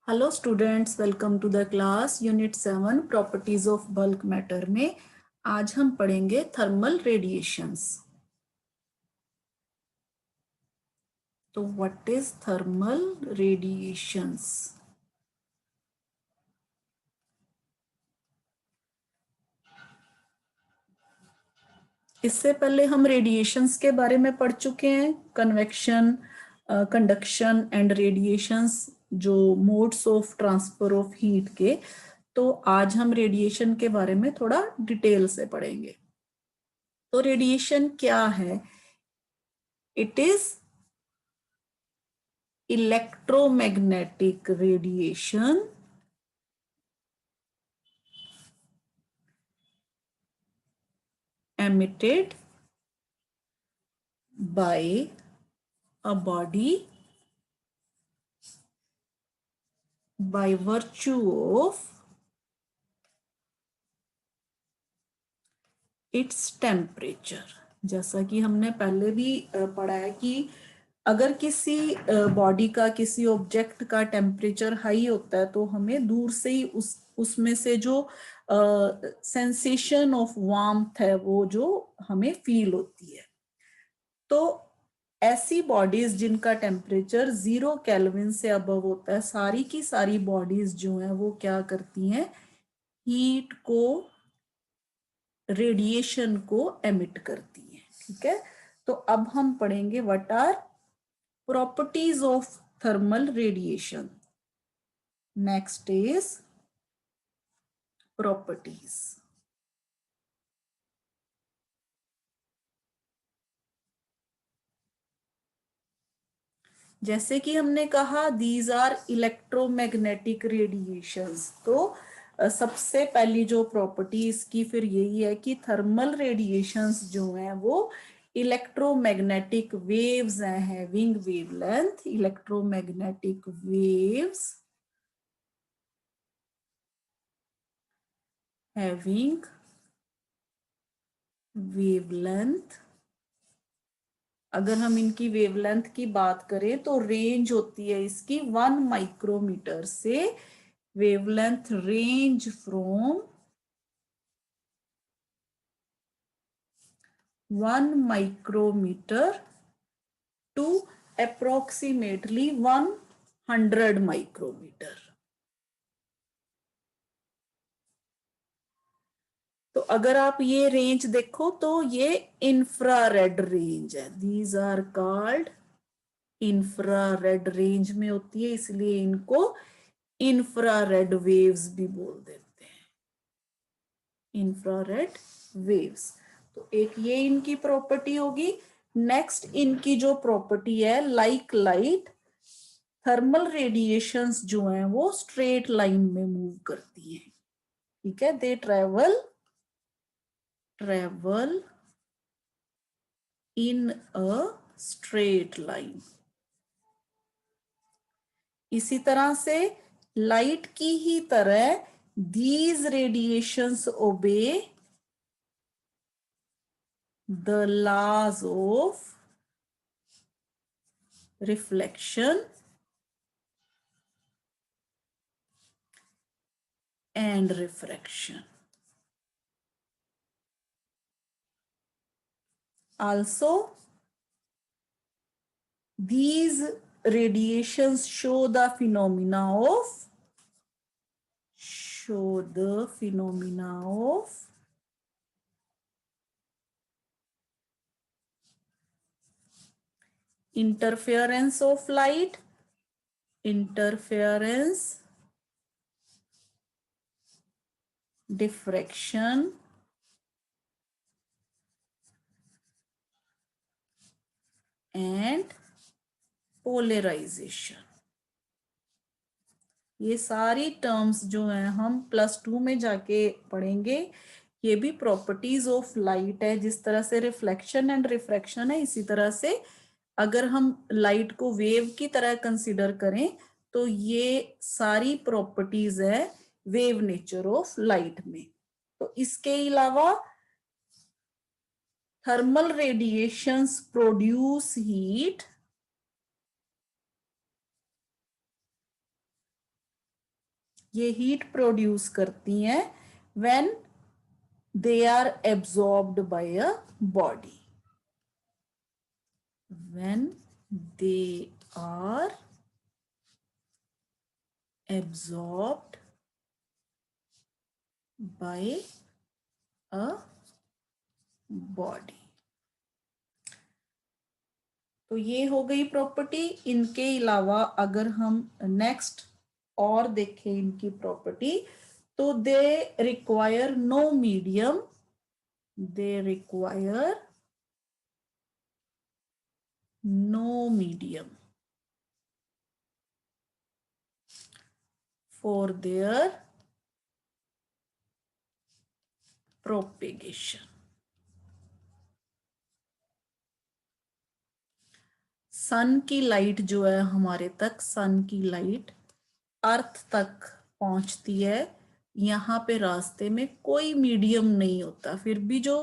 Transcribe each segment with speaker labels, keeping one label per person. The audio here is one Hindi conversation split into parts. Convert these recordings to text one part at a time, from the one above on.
Speaker 1: Hello students, welcome to the class unit 7 properties of bulk matter में आज हम पढ़ेंगे थर्मल रेडिएशंस। तो व्हाट इज थर्मल रेडिएशंस? इससे पहले हम रेडिएशंस के बारे में पढ़ चुके हैं, कन्वेक्शन, कंडक्शन एंड रेडिएशंस, जो modes of transfer of heat के। तो आज हम रेडिएशन के बारे में थोड़ा डिटेल से पढ़ेंगे। तो रेडिएशन क्या है? It is electromagnetic radiation emitted by a body by virtue of its temperature। जैसा कि हमने पहले भी पढ़ा है कि अगर किसी बॉडी का, किसी ऑब्जेक्ट का टेम्परेचर हाई होता है तो हमें दूर से ही उसमें से जो सेंसेशन ऑफ वार्मथ है वो जो हमें फील होती है। तो ऐसी बॉडीज जिनका टेम्परेचर 0 केल्विन से अबव होता है, सारी की सारी बॉडीज जो हैं वो क्या करती हैं? हीट को, रेडिएशन को एमिट करती हैं। ठीक है, तो अब हम पढ़ेंगे what are properties of thermal radiation. Next is properties. जैसे कि हमने कहा दीज आर इलेक्ट्रोमैग्नेटिक रेडिएशंस, तो सबसे पहली जो प्रॉपर्टी इसकी फिर यही है कि थर्मल रेडिएशंस जो हैं वो इलेक्ट्रोमैग्नेटिक वेव्स हैं, having wavelength, electromagnetic waves having wavelength. अगर हम इनकी वेवलेंथ की बात करें तो रेंज होती है इसकी 1 माइक्रोमीटर से, wavelength range from 1 micrometre to approximately 100 micrometre. तो अगर आप ये रेंज देखो तो ये इंफ्रारेड रेंज है। These are called infrared range में होती है, इसलिए इनको इंफ्रारेड वेव्स भी बोल देते हैं, इंफ्रारेड वेव्स। तो एक ये इनकी प्रॉपर्टी होगी। नेक्स्ट इनकी जो प्रॉपर्टी है, लाइक लाइट, थर्मल रेडिएशंस जो हैं वो स्ट्रेट लाइन में मूव करती हैं। ठीक है, they travel in a straight line. इसी तरह से लाइट की ही तरह these radiations obey the laws of reflection and refraction. Also, these radiations show the phenomena of interference of light, interference, diffraction, and polarization। ये सारी टर्म्स जो हैं हम +2 में जाके पढ़ेंगे। ये भी प्रॉपर्टीज ऑफ लाइट है। जिस तरह से रिफ्लेक्शन एंड रिफ्रैक्शन है, इसी तरह से अगर हम लाइट को वेव की तरह कंसीडर करें तो ये सारी प्रॉपर्टीज है वेव नेचर ऑफ लाइट में। तो इसके अलावा थर्मल रेडिएशंस प्रोड्यूस हीट ये हीट प्रोड्यूस करती हैं when they are absorbed by a body, when they are absorbed by a body। तो ये हो गई प्रॉपर्टी। इनके अलावा अगर हम नेक्स्ट और देखें इनकी प्रॉपर्टी, तो they require no medium, they require no medium for their propagation। Sun की लाइट जो है हमारे तक, सन की लाइट अर्थ तक पहुंचती है, यहाँ पे रास्ते में कोई मीडियम नहीं होता, फिर भी जो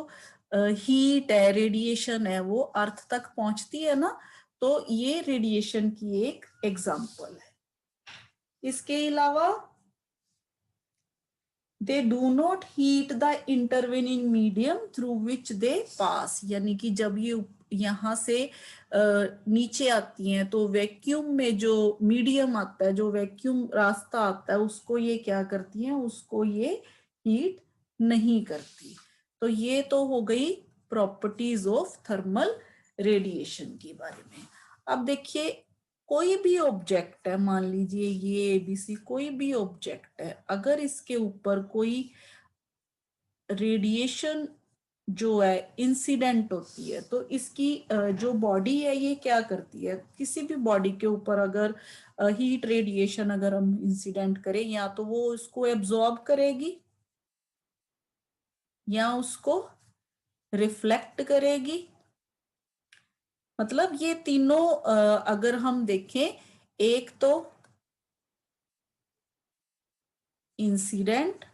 Speaker 1: हीट है, रेडिएशन है, वो अर्थ तक पहुंचती है ना, तो ये रेडिएशन की एक एग्जांपल है। इसके अलावा they do not heat the intervening medium through which they pass, यानी कि जब ये यहाँ से नीचे आती हैं तो वैक्यूम में जो मीडियम आता है, जो वैक्यूम रास्ता आता है, उसको ये क्या करती हैं, उसको ये हीट नहीं करती। तो ये तो हो गई प्रॉपर्टीज ऑफ थर्मल रेडिएशन के बारे में। अब देखिए, कोई भी ऑब्जेक्ट है, मान लीजिए ये एबीसी कोई भी ऑब्जेक्ट है, अगर इसके ऊपर कोई रेडिएशन जो है इंसिडेंट होती है, तो इसकी जो बॉडी है ये क्या करती है, किसी भी बॉडी के ऊपर अगर हीट रेडिएशन अगर हम इंसिडेंट करें, या तो वो उसको एब्जॉर्ब करेगी या उसको रिफ्लेक्ट करेगी। मतलब ये तीनों अगर हम देखें, एक तो इंसिडेंट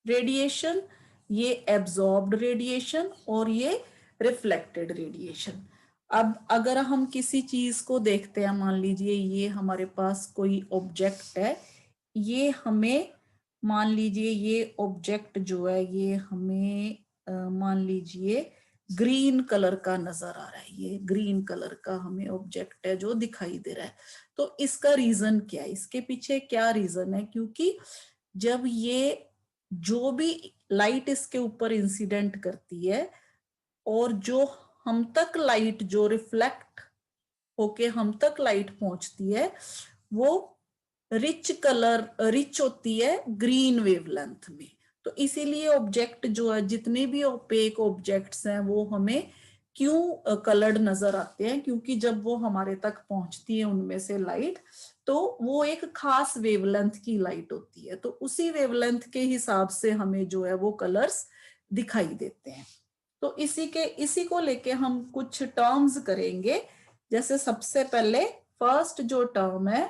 Speaker 1: रेडिएशन, ये एब्जॉर्ब्ड रेडिएशन, और ये रिफ्लेक्टेड रेडिएशन। अब अगर हम किसी चीज को देखते हैं, मान लीजिए ये हमारे पास कोई ऑब्जेक्ट है, ये हमें मान लीजिए ये ऑब्जेक्ट जो है ये हमें मान लीजिए ग्रीन कलर का नजर आ रहा है, ये ग्रीन कलर का हमें ऑब्जेक्ट है जो दिखाई दे रहा है। तो इसका रीजन क्या है, इसके पीछे क्या रीजन है, क्योंकि जब ये जो भी लाइट इसके ऊपर इंसिडेंट करती है, और जो हम तक लाइट जो रिफ्लेक्ट होके हम तक लाइट पहुंचती है, वो रिच होती है ग्रीन वेवलेंथ में। तो इसीलिए ऑब्जेक्ट जो है, जितने भी ओपेक ऑब्जेक्ट्स हैं, वो हमें क्यों कलर्ड नजर आते हैं, क्योंकि जब वो हमारे तक पहुंचती है उनमें से लाइट, तो वो एक खास वेवलेंथ की लाइट होती है, तो उसी वेवलेंथ के हिसाब से हमें जो है वो कलर्स दिखाई देते हैं। तो इसी को लेके हम कुछ टर्म्स करेंगे। जैसे सबसे पहले फर्स्ट जो टर्म है,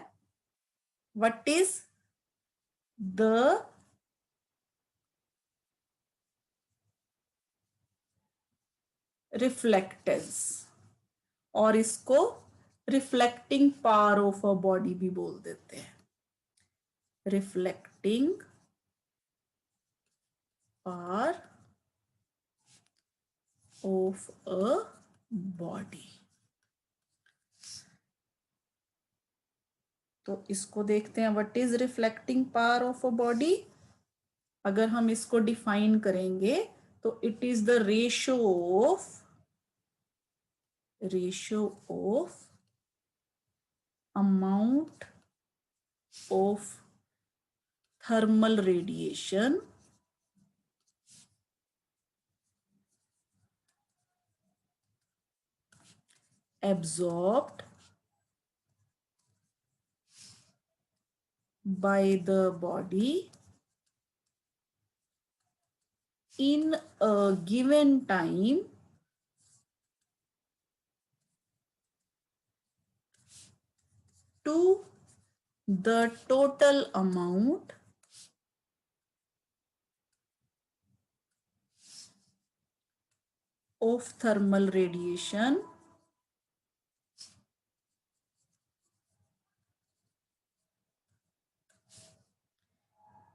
Speaker 1: व्हाट इज द रिफ्लेक्टेंस, और इसको reflecting power of a body भी बोल देते हैं, reflecting power of a body. तो इसको देखते हैं, what is reflecting power of a body. अगर हम इसको डिफाइन करेंगे तो it is the ratio of amount of thermal radiation absorbed by the body in a given time to the total amount of thermal radiation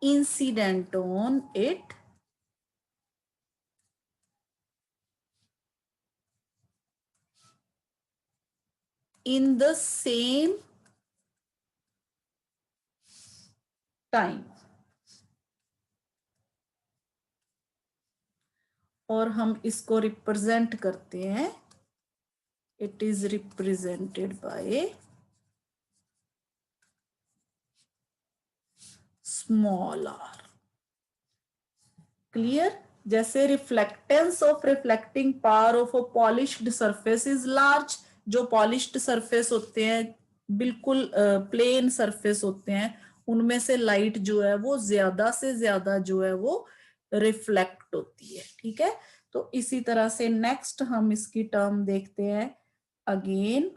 Speaker 1: incident on it in the same time। और हम इसको रिप्रेजेंट करते हैं, it is represented by small R. Clear? जैसे reflectance of reflecting power of a polished surface is large. जो पॉलिश्ड सरफेस होते हैं, बिल्कुल प्लेन सरफेस होते हैं, उनमें से लाइट जो है वो ज्यादा से ज्यादा जो है वो रिफ्लेक्ट होती है। ठीक है, तो इसी तरह से नेक्स्ट हम इसकी टर्म देखते हैं। अगेन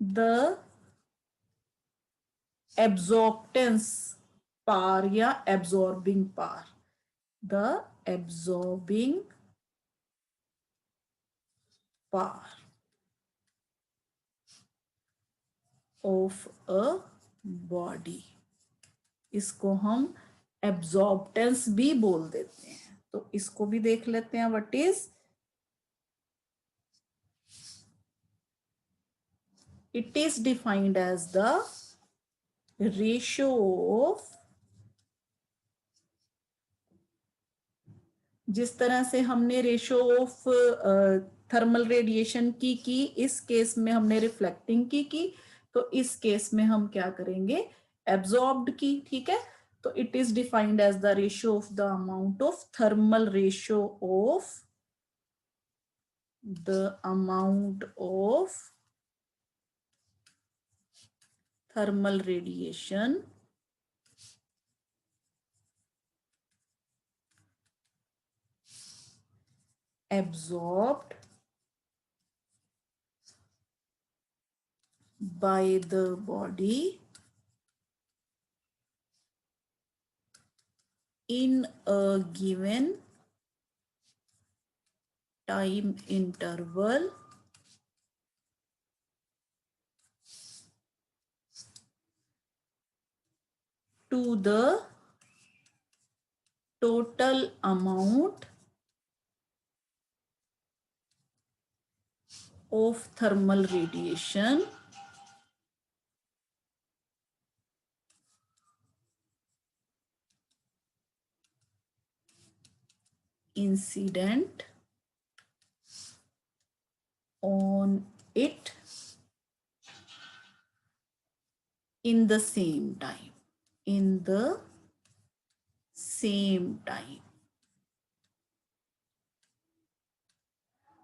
Speaker 1: द एब्जॉर्प्टेंस पावर या absorbing power, the absorbing power of a body, इसको हम एब्जॉर्प्टेंस भी बोल देते हैं। तो इसको भी देख लेते हैं, what is it is defined as the ratio of, जिस तरह से हमने रेशियो ऑफ थर्मल रेडिएशन की इस केस में हमने रिफ्लेक्टिंग की, तो इस केस में हम क्या करेंगे, एब्जॉर्ब्ड की। ठीक है, तो it is defined as the ratio of the amount of thermal ratio of the amount of thermal radiation absorbed by the body in a given time interval to the total amount of thermal radiation incident on it in the same time, in the same time।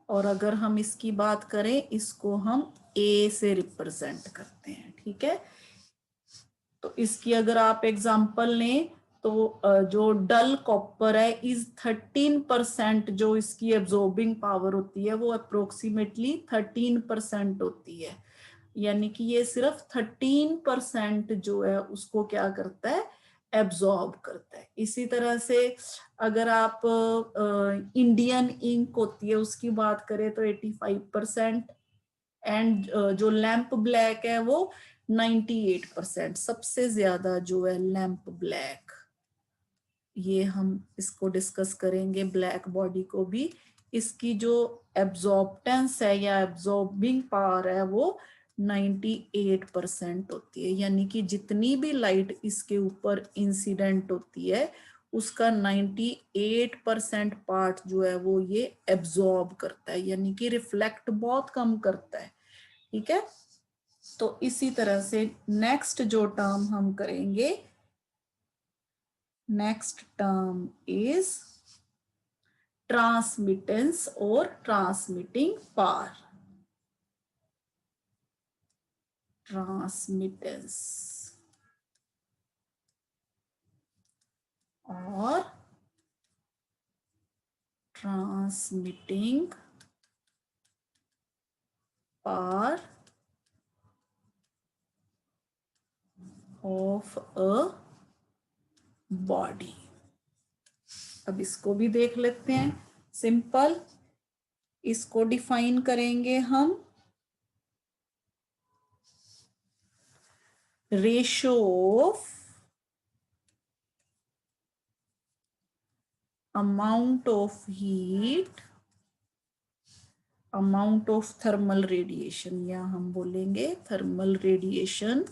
Speaker 1: और अगर हम इसकी बात करें, इसको हम ए से रिप्रेजेंट करते हैं। ठीक है, तो इसकी अगर आप एग्जांपल लें तो जो डल कॉपर है इज 13%, जो इसकी एब्जॉर्बिंग पावर होती है वो अप्रोक्सीमेटली 13% होती है। यानी कि ये सिर्फ 13% जो है उसको क्या करता है, एब्जॉर्ब करता है। इसी तरह से अगर आप इंडियन इंक होती है उसकी बात करें तो 85%, एंड जो लैंप ब्लैक है वो 98%, सबसे ज्यादा जो है लैंप ब्लैक। ये हम इसको डिस्कस करेंगे, ब्लैक बॉडी को भी। इसकी जो एब्जॉर्प्टेंस है या एब्जॉर्बिंग पावर है वो 98% होती है। यानी कि जितनी भी लाइट इसके ऊपर इंसिडेंट होती है उसका 98% पार्ट जो है वो ये एब्जॉर्ब करता है, यानी कि रिफ्लेक्ट बहुत कम करता है। ठीक है, तो इसी तरह से नेक्स्ट जो टर्म हम करेंगे, नेक्स्ट टर्म इज ट्रांसमिटेंस और ट्रांसमिटिंग पावर। ट्रांसमिटेंस और transmitting power of a body. अब इसको भी देख लेते हैं, सिंपल। इसको डिफाइन करेंगे हम, ratio of amount of heat, amount of thermal radiation, या हम बोलेंगे thermal radiation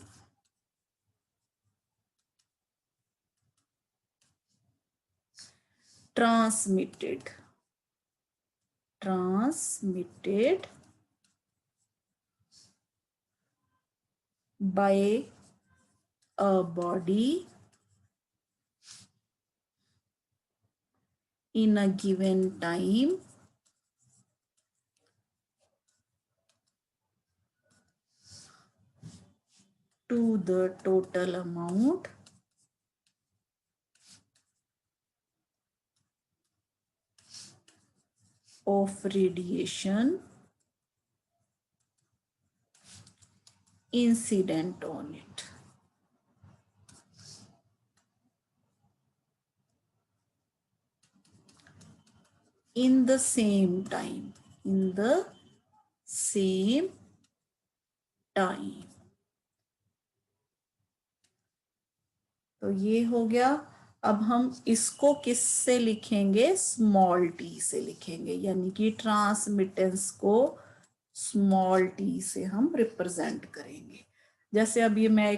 Speaker 1: transmitted by a body in a given time to the total amount of radiation incident on it. In the same time, in the same time. तो ये हो गया। अब हम इसको किस से लिखेंगे? स्मॉल टी से लिखेंगे, यानी कि ट्रांसमिटेंस को स्मॉल टी से हम रिप्रेजेंट करेंगे। जैसे अब ये मैं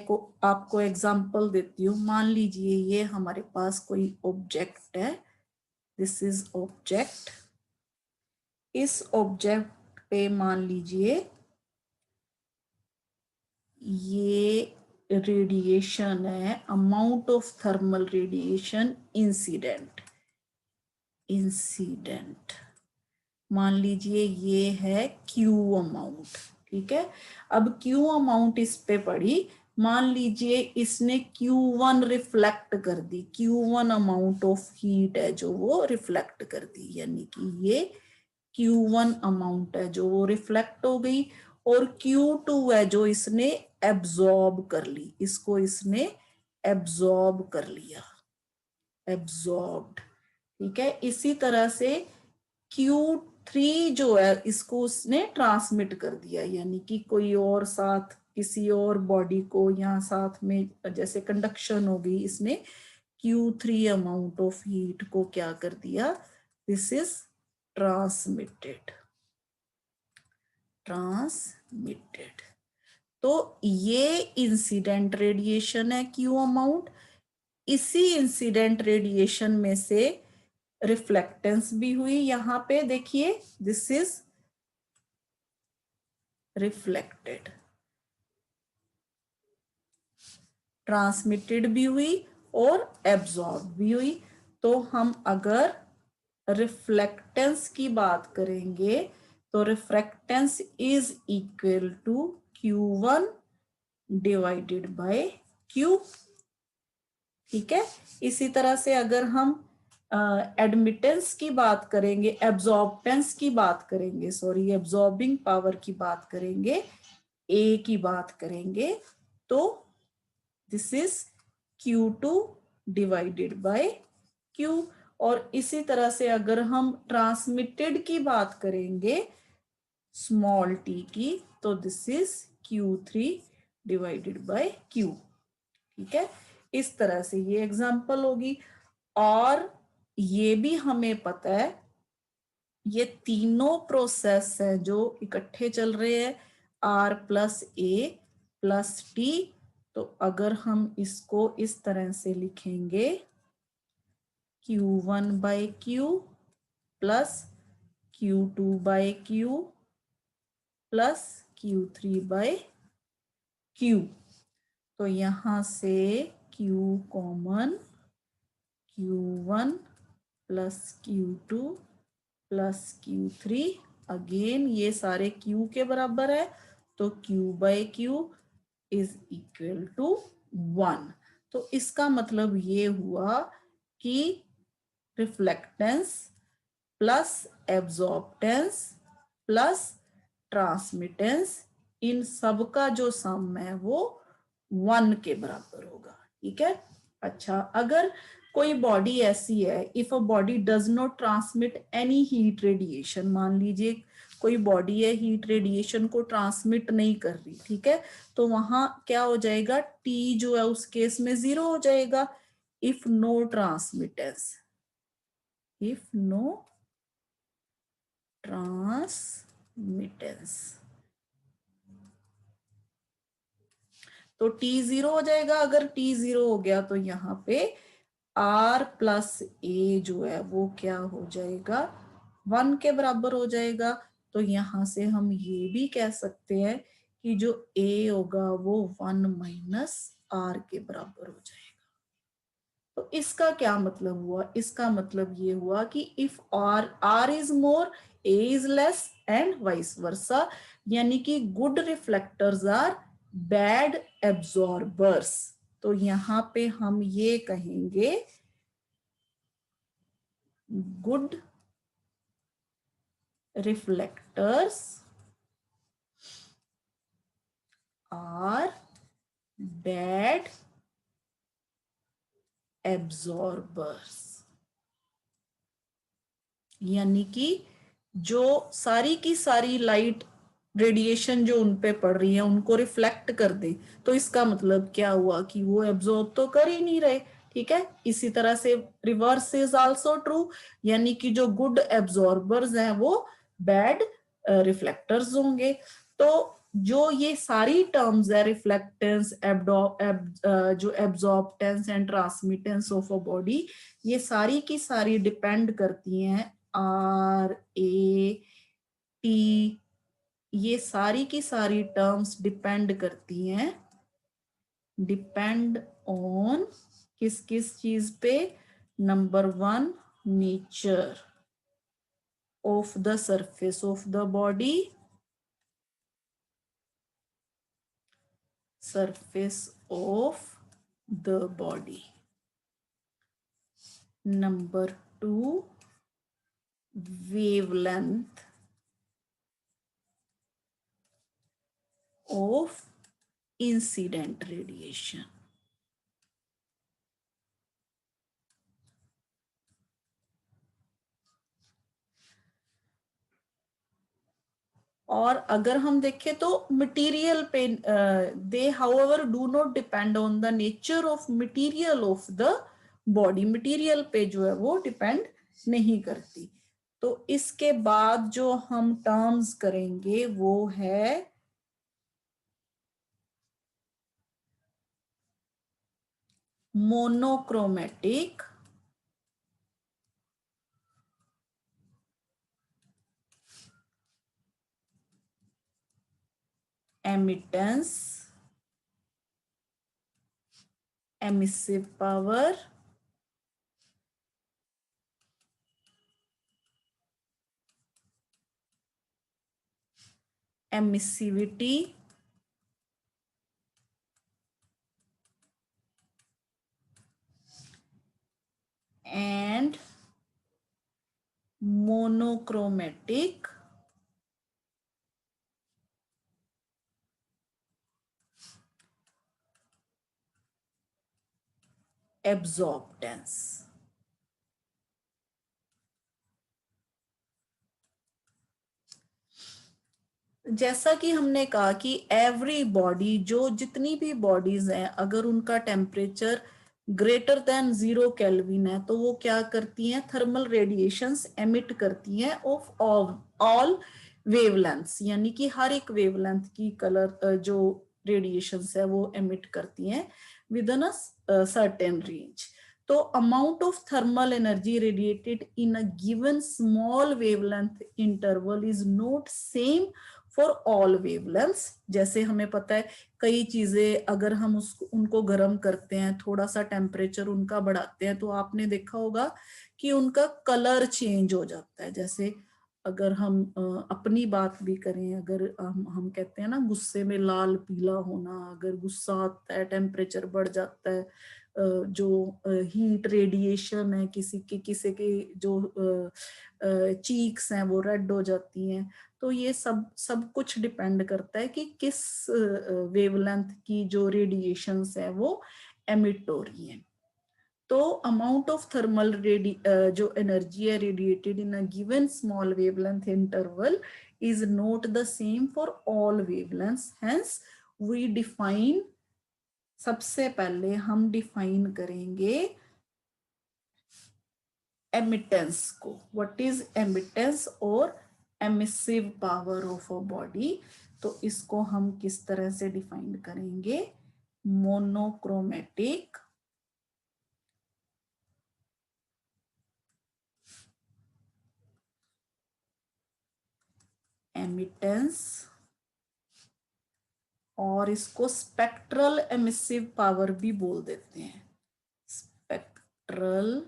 Speaker 1: आपको एग्जांपल देती हूँ। मान लीजिए ये हमारे पास कोई ऑब्जेक्ट है, दिस इज ऑब्जेक्ट। इस ऑब्जेक्ट पे मान लीजिए ये रेडिएशन है, amount of thermal radiation incident मान लीजिए ये है क्यू अमाउंट, ठीक है। अब क्यू अमाउंट इस पे पड़ी, मान लीजिए इसने Q1 रिफ्लेक्ट कर दी, Q1 अमाउंट ऑफ हीट है जो वो रिफ्लेक्ट कर दी, यानी कि ये Q1 अमाउंट है जो वो रिफ्लेक्ट हो गई, और Q2 है जो इसने एब्जॉर्ब कर ली, इसको इसने एब्जॉर्ब कर लिया, एब्जॉर्ब्ड, ठीक है। इसी तरह से Q3 जो है इसको उसने ट्रांसमिट कर दिया, यानी कि कोई और साथ किसी और बॉडी को यहाँ साथ में जैसे कंडक्शन हो गई, इसने Q3 अमाउंट ऑफ हीट को क्या कर दिया? This is transmitted. तो ये इंसिडेंट रेडिएशन है क्यू अमाउंट। इसी इंसिडेंट रेडिएशन में से रिफ्लेक्टेंस भी हुई, यहां पे देखिए दिस इज रिफ्लेक्टेड। ट्रांसमिटेड भी हुई और एब्जॉर्ब भी हुई। तो हम अगर रिफ्लेक्टेंस की बात करेंगे तो reflectance is equal to Q1 divided by Q, ठीक है। इसी तरह से अगर हम एडमिटेंस की बात करेंगे, एब्जॉर्बटेंस की बात करेंगे, सॉरी एब्जॉर्बिंग पावर की बात करेंगे, ए की बात करेंगे, तो this is Q2 divided by Q। और इसी तरह से अगर हम ट्रांसमिटेड की बात करेंगे स्मॉल टी की, तो this is Q3 divided by Q, ठीक है। इस तरह से ये एग्जांपल होगी। और ये भी हमें पता है ये तीनों प्रोसेस है जो इकट्ठे चल रहे हैं, R plus A plus T. तो अगर हम इसको इस तरह से लिखेंगे Q1 by Q plus Q2 by Q plus Q3 by Q, तो यहां से Q common, Q1 plus Q2 plus Q3, again ये सारे Q के बराबर है, तो Q by Q is equal to 1। तो इसका मतलब ये हुआ कि reflectance plus absorptance plus transmittance, इन सब का जो सम है वो 1 के बराबर होगा, ठीक है। अच्छा, अगर कोई बॉडी ऐसी है, if a body does not transmit any heat radiation, मान लीजिए कोई बॉडी है हीट रेडिएशन को ट्रांसमिट नहीं कर रही, ठीक है, तो वहां क्या हो जाएगा, टी जो है उस केस में 0 हो जाएगा। If no transmittance, if no transmittance, तो T 0 हो जाएगा। अगर T 0 हो गया तो यहाँ पे R प्लस A जो है वो क्या हो जाएगा, 1 के बराबर हो जाएगा। तो यहां से हम ये भी कह सकते हैं कि जो A होगा वो 1 माइनस R के बराबर हो जाएगा। तो इसका क्या मतलब हुआ, इसका मतलब ये हुआ कि if R is more, A is less and vice versa, यानी कि good reflectors are bad absorbers. तो यहां पे हम ये कहेंगे good reflectors are bad absorbers, यानी कि जो सारी की सारी लाइट रेडिएशन जो उन पे पड़ रही है उनको रिफ्लेक्ट कर दे, तो इसका मतलब क्या हुआ कि वो एब्जॉर्ब तो कर ही नहीं रहे, ठीक है। इसी तरह से रिवर्स इज आल्सो ट्रू, यानी कि जो गुड एब्जॉर्बर्स हैं वो बैड रिफ्लेक्टर्स होंगे। तो जो ये सारी टर्म्स है, रिफ्लेक्टेंस, जो absorptance and transmittance of a body, ये सारी की सारी डिपेंड करती हैं RAT, ये सारी की सारी टर्म्स डिपेंड करती हैं, डिपेंड ऑन किस किस चीज पे, number 1 nature of the surface of the body, surface of the body. Number 2, wavelength of incident radiation. और अगर हम देखें तो मटेरियल पे, they however do not depend on the nature of material of the body, material पे जो है वो डिपेंड नहीं करती। तो इसके बाद जो हम टर्म्स करेंगे वो है monochromatic एमिटेंस, emissive power, emissivity, and monochromatic absorbance। जैसा कि हमने कहा कि एवरी बॉडी, जो जितनी भी बॉडीज हैं, अगर उनका टेम्परेचर ग्रेटर देन 0 केल्विन है तो वो क्या करती हैं, थर्मल रेडिएशंस एमिट करती हैं ऑफ ऑल वेवलेंथ्स, यानी कि हर एक वेवलेंथ की कलर जो रेडिएशंस है वो एमिट करती हैं within a certain range. तो amount of thermal energy radiated in a given small wavelength interval is not same for all wavelengths. जैसे हमें पता है कई चीजें अगर हम उसको उनको गर्म करते हैं, थोड़ा सा टेम्परेचर उनका बढ़ाते हैं, तो आपने देखा होगा कि उनका कलर चेंज हो जाता है। जैसे अगर हम अपनी बात भी करें, अगर हम कहते हैं ना गुस्से में लाल पीला होना, अगर गुस्सा आता है टेम्परेचर बढ़ जाता है, जो हीट रेडिएशन है किसी के जो चीक्स हैं वो रेड हो जाती हैं। तो ये सब कुछ डिपेंड करता है कि किस वेवलेंथ की जो रेडिएशंस है वो एमिट हो रही हैं। तो अमाउंट ऑफ थर्मल जो एनर्जी है radiated in a given small wavelength interval is not the same for all wavelengths. Hence we define, सबसे पहले हम डिफाइन करेंगे एमिटेंस को. व्हाट इज एमिटेंस और emissive power of a body. तो इसको हम किस तरह से डिफाइन करेंगे. मोनोक्रोमेटिक एमिटेंस, और इसको स्पेक्ट्रल एमिसिव पावर भी बोल देते हैं. Spectral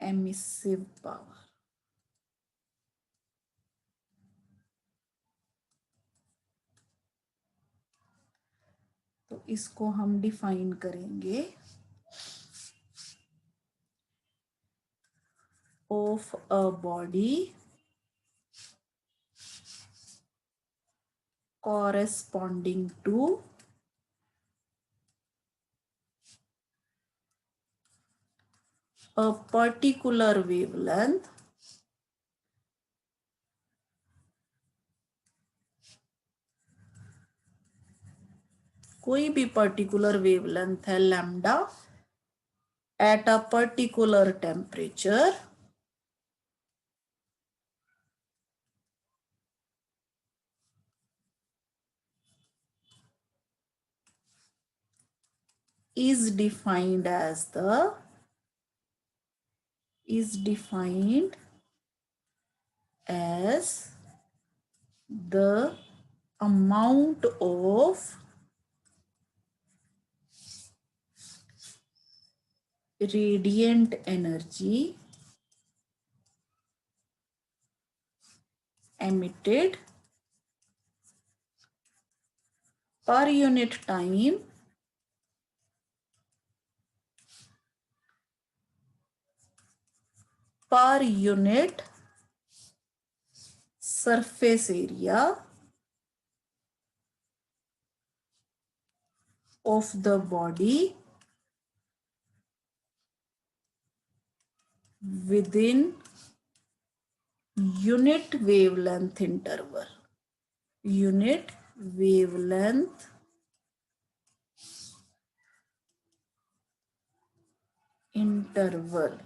Speaker 1: emissive power. तो इसको हम डिफाइन करेंगे of a body corresponding to a particular wavelength कोई भी पर्टिकुलर वेवलेंथ है lambda at a particular temperature is defined as the amount of radiant energy emitted per unit time per unit surface area of the body within unit wavelength interval. Unit wavelength interval.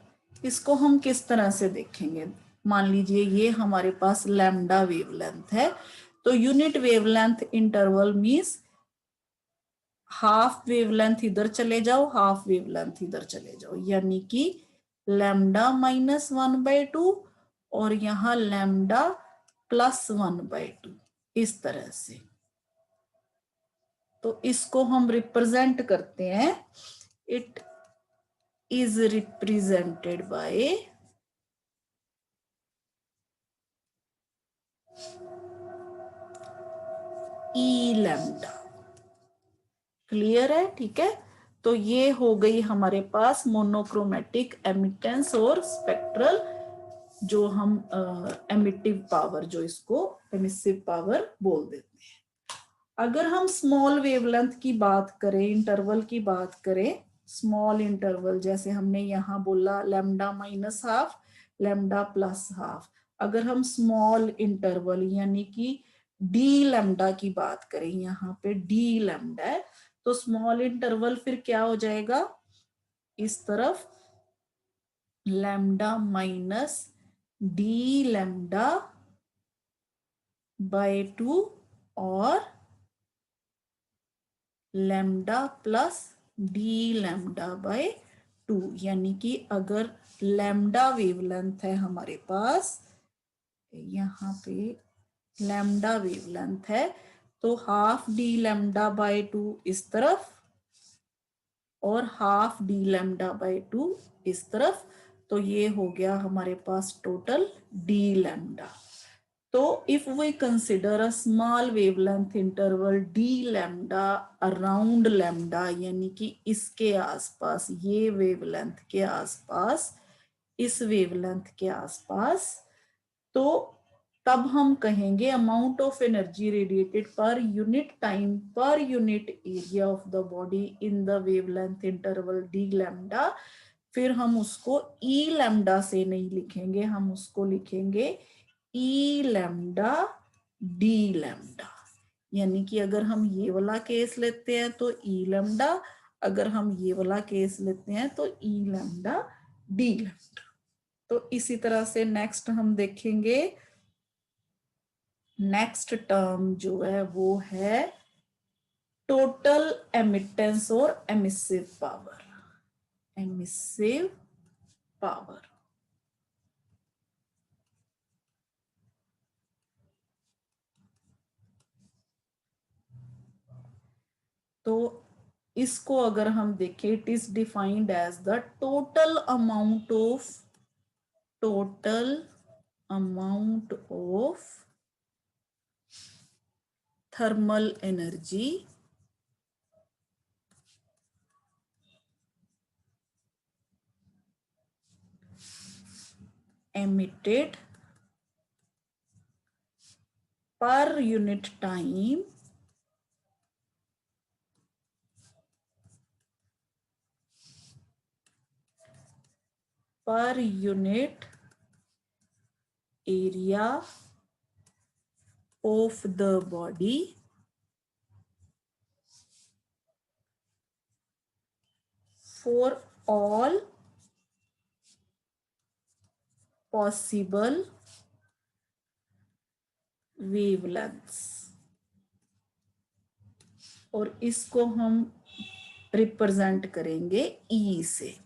Speaker 1: इसको हम किस तरह से देखेंगे. मान लीजिए ये हमारे पास लैम्डा वेवलेंथ है, तो unit wavelength interval means half wavelength इधर चले जाओ, हाफ वेवलेंथ इधर चले जाओ, यानी कि लैम्डा -1/2 और यहां लैम्डा +1/2 इस तरह से. तो इसको हम रिप्रेजेंट करते हैं. It is represented by E lambda. Clear है. ठीक है. तो ये हो गई हमारे पास मोनोक्रोमेटिक एमिटेंस और स्पेक्ट्रल जो हम एमिटिव पावर, जो इसको एमिसिव पावर बोल देते हैं. अगर हम स्मॉल वेवलेंथ की बात करें, इंटरवल की बात करें, स्मॉल इंटरवल जैसे हमने यहाँ बोला लैम्डा -12 लैम्डा +12. अगर हम स्मॉल इंटरवल यानी कि डी लैम्डा की बात करें, यहाँ पे डी लैम्डा है, तो स्मॉल इंटरवल फिर क्या हो जाएगा. इस तरफ लैम्डा -d लैम्डा बाय 2 और लैम्डा +d लैम्डा बाय 2. यानी कि अगर लैम्डा वेवलेंथ है हमारे पास, यहाँ पे लैम्डा वेवलेंथ है, तो हाफ d लैम्डा बाय 2 इस तरफ और हाफ d लैम्डा बाय 2 इस तरफ. तो ये हो गया हमारे पास टोटल d लैम्डा. तो if we consider a small wavelength interval d lambda around lambda, यानी कि इसके आसपास, ये वेवलेंथ के आसपास, इस वेवलेंथ के आसपास, तो तब हम कहेंगे amount of energy radiated per unit time per unit area of the body in the wavelength interval D lambda. फिर हम उसको ई लैम्डा से नहीं लिखेंगे, हम उसको लिखेंगे ई लैम्डा डी लैम्डा, यानी कि अगर हम ये वाला केस लेते हैं तो ई लैम्डा, अगर हम ये वाला केस लेते हैं तो ई लैम्डा डी लैम्डा। तो इसी तरह से नेक्स्ट हम देखेंगे, नेक्स्ट टर्म जो है वो है टोटल एमिटेंस और एमिसिव पावर। एमिसिव पावर, तो इसको अगर हम देखें, it is defined as the total amount of, total amount of thermal energy emitted per unit time per unit area of the body for all possible wavelengths। और इसको हम रिप्रेजेंट करेंगे ई से।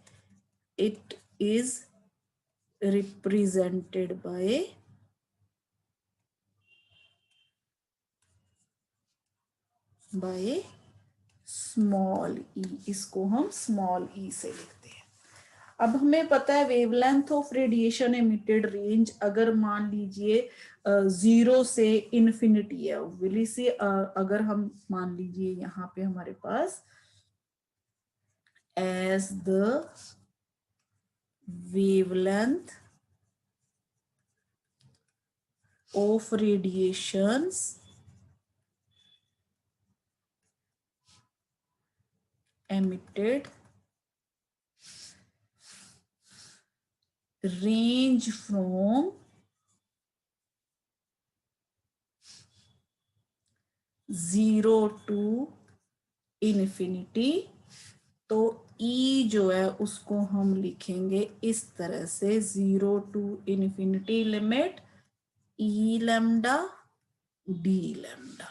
Speaker 1: It is represented by small E, इसको हम स्मॉल ई से लिखते हैं। अब हमें पता है wavelength of radiation emitted range, अगर मान लीजिए 0 से इन्फिनिटी है, ओब्वियसली से अगर हम मान लीजिए यहाँ पे हमारे पास as the wavelength of radiations emitted range from 0 to infinity, तो E जो है उसको हम लिखेंगे इस तरह से, 0 to infinity limit E lambda D lambda.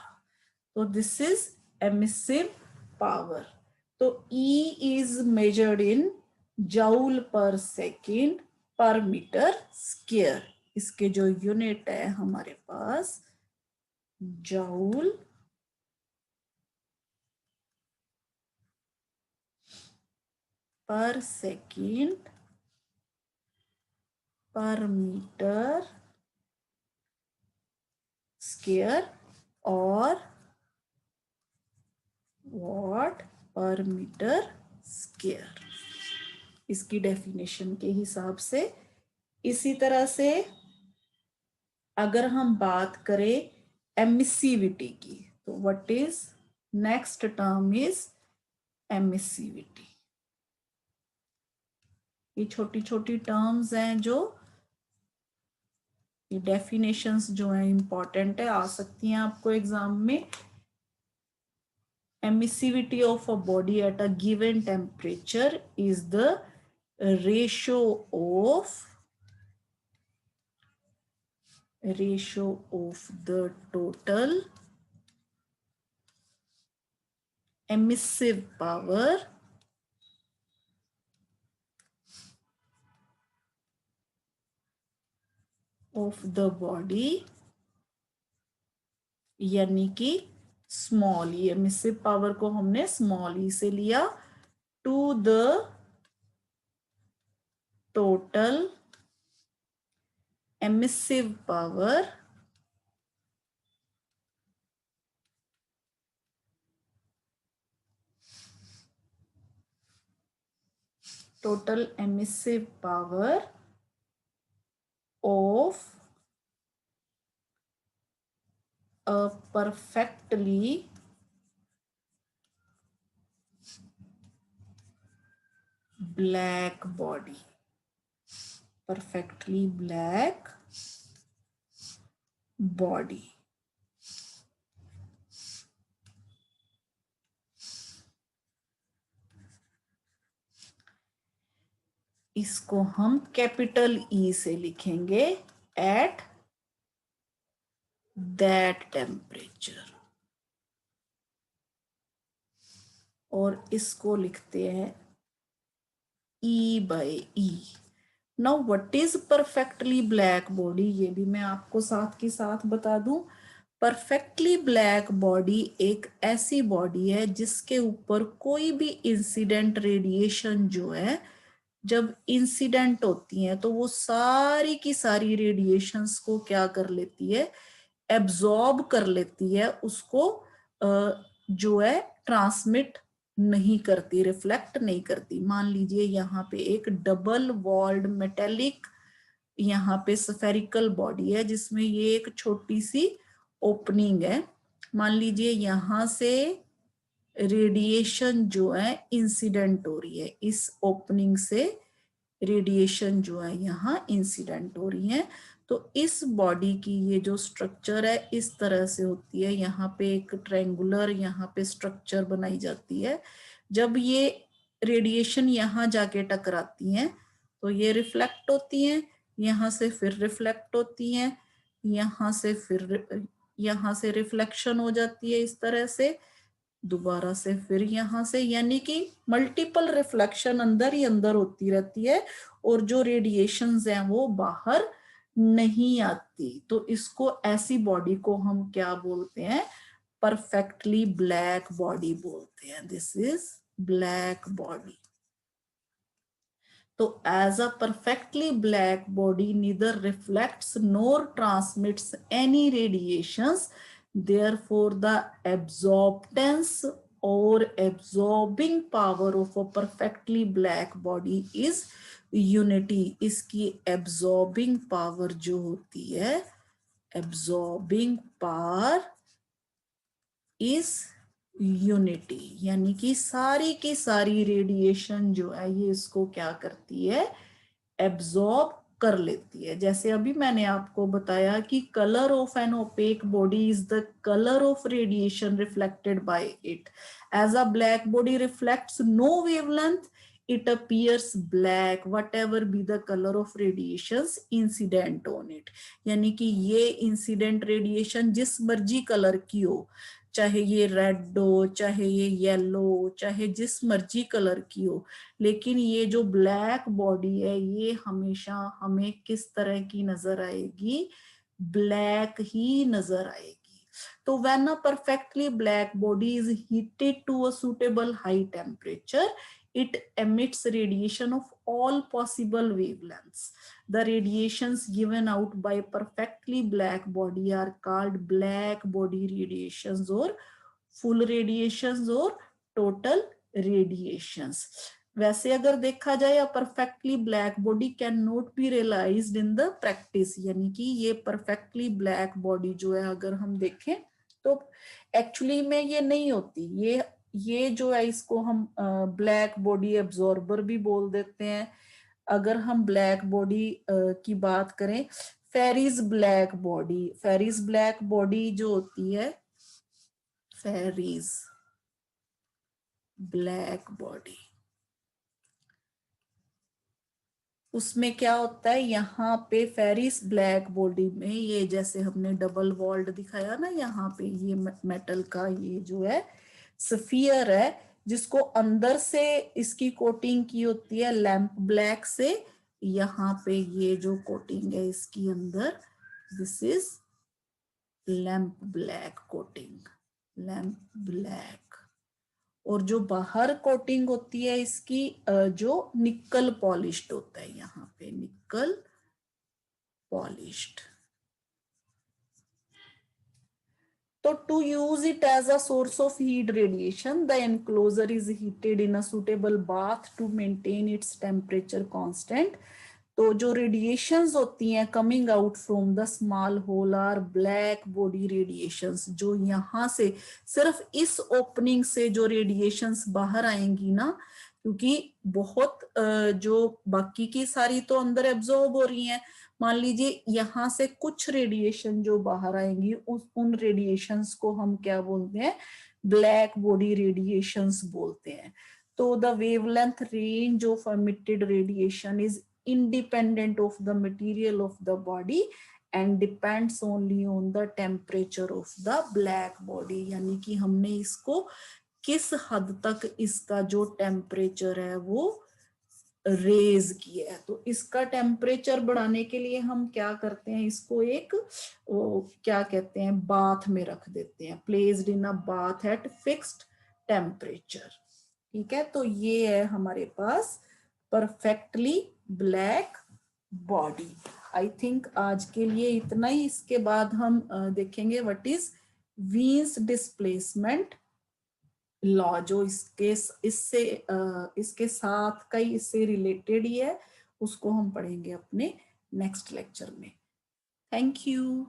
Speaker 1: तो दिस इज एमिसिव पावर। तो E is measured in joule पर सेकेंड पर मीटर स्क्वायर। इसके जो यूनिट है हमारे पास जूल पर सेकेंड पर मीटर स्क्वायर और वॉट पर मीटर स्क्वायर, इसकी डेफिनेशन के हिसाब से। इसी तरह से अगर हम बात करें एमिसिविटी की, तो what is next term is emissivity. ये छोटी छोटी टर्म्स हैं जो, ये डेफिनेशंस जो हैं इंपॉर्टेंट है, आ सकती हैं आपको एग्जाम में। Emissivity of a body at a given temperature is the ratio of the total emissive power of the body, यानी कि स्मॉल ई, एमिसिव पावर को हमने स्मॉल ई से लिया, to the total emissive power total emissive power of a perfectly black body, perfectly black body. इसको हम कैपिटल ई से लिखेंगे, एट दैट टेम्परेचर, और इसको लिखते हैं E by E। Now what is perfectly black body, ये भी मैं आपको साथ के साथ बता दूं। परफेक्टली ब्लैक बॉडी एक ऐसी बॉडी है जिसके ऊपर कोई भी इंसिडेंट रेडिएशन जो है, जब इंसिडेंट होती है तो वो सारी की सारी रेडिएशंस को क्या कर लेती है, एब्जॉर्ब कर लेती है, उसको जो है ट्रांसमिट नहीं करती, रिफ्लेक्ट नहीं करती। मान लीजिए यहाँ पे एक डबल वॉल्ड मेटेलिक यहाँ पे स्फेरिकल बॉडी है जिसमें ये एक छोटी सी ओपनिंग है। मान लीजिए यहाँ से रेडिएशन जो है इंसिडेंट हो रही है, इस ओपनिंग से रेडिएशन जो है यहाँ इंसिडेंट हो रही है। तो इस बॉडी की ये जो स्ट्रक्चर है इस तरह से होती है, यहाँ पे एक ट्रायंगुलर यहाँ पे स्ट्रक्चर बनाई जाती है। जब ये रेडिएशन यहाँ जाके टकराती हैं तो ये रिफ्लेक्ट होती हैं, यहाँ से फिर रिफ्लेक्ट होती हैं, यहाँ से फिर यहाँ से रिफ्लेक्शन हो जाती है इस तरह से, दोबारा से फिर यहाँ से, यानी कि मल्टीपल रिफ्लेक्शन अंदर ही अंदर होती रहती है और जो रेडिएशंस हैं वो बाहर नहीं आती। तो इसको, ऐसी बॉडी को हम क्या बोलते हैं, परफेक्टली ब्लैक बॉडी बोलते हैं। This is black body. तो as a perfectly black body neither reflects nor transmits any radiations, therefore the absorptance or absorbing power of a perfectly black body is unity। इसकी absorbing power जो होती है, absorbing power is यूनिटी, यानी कि सारी की सारी रेडिएशन जो है ये इसको क्या करती है, एब्जॉर्ब कर लेती है। जैसे अभी मैंने आपको बताया कि colour of an opaque body is the colour of radiation reflected by it. As a black body reflects no wavelength, it appears black whatever be the color of radiations incident on it। यानी कि ये इंसिडेंट रेडिएशन जिस मर्जी कलर की हो, चाहे ये रेड हो, चाहे ये येलो, चाहे जिस मर्जी कलर की हो, लेकिन ये जो ब्लैक बॉडी है ये हमेशा हमें किस तरह की नजर आएगी, ब्लैक ही नजर आएगी। तो when a perfectly black body is heated to a suitable high temperature, it emits radiation of all possible wavelengths। The radiations given out by perfectly black body are called black body radiations or full radiations or total radiations। वैसे अगर देखा जाए, a perfectly black body can not be realised in the practice, यानी कि ये परफेक्टली ब्लैक बॉडी जो है अगर हम देखें तो एक्चुअली में ये नहीं होती। ये जो है इसको हम ब्लैक बॉडी एब्जॉर्बर भी बोल देते हैं। अगर हम ब्लैक बॉडी की बात करें, फेरिस ब्लैक बॉडी जो होती है, फेरिस ब्लैक बॉडी, उसमें क्या होता है, यहाँ पे फेरिस ब्लैक बॉडी में ये जैसे हमने डबल वॉल्ड दिखाया ना, यहाँ पे ये मेटल का ये जो है स्फीयर है जिसको अंदर से इसकी कोटिंग की होती है लैंप ब्लैक से। यहाँ पे ये जो कोटिंग है इसकी अंदर, this is lamp black coating, lamp black. और जो बाहर कोटिंग होती है इसकी जो निकल पॉलिश्ड होता है, यहाँ पे निकल पॉलिश्ड। तो to use it as a source of heat radiation, the enclosure is heated in a suitable bath to maintain its temperature constant. तो जो रेडिएशंस होती हैं coming out from the small hole are black body radiations. जो यहाँ से सिर्फ इस ओपनिंग से जो रेडिएशंस बाहर आएंगी ना, क्योंकि बहुत जो बाकी की सारी तो अंदर एब्जॉर्ब हो रही हैं, मान लीजिए यहाँ से कुछ रेडिएशन जो बाहर आएंगी उन रेडिएशंस को हम क्या बोलते हैं, ब्लैक बॉडी रेडिएशंस बोलते हैं। तो the wavelength range of emitted radiation is independent of the material of the body and depends only on the temperature of the black body। यानी कि हमने इसको किस हद तक इसका जो टेम्परेचर है वो रेज किया है। तो इसका टेम्परेचर बढ़ाने के लिए हम क्या करते हैं, इसको एक क्या कहते हैं, बाथ में रख देते हैं, placed in a bath at fixed temperature. ठीक है, तो ये है हमारे पास perfectly black body. I think आज के लिए इतना ही। इसके बाद हम देखेंगे what is Wien's displacement law, जो इसके साथ का ही, इससे रिलेटेड ही है, उसको हम पढ़ेंगे अपने नेक्स्ट लेक्चर में। Thank you.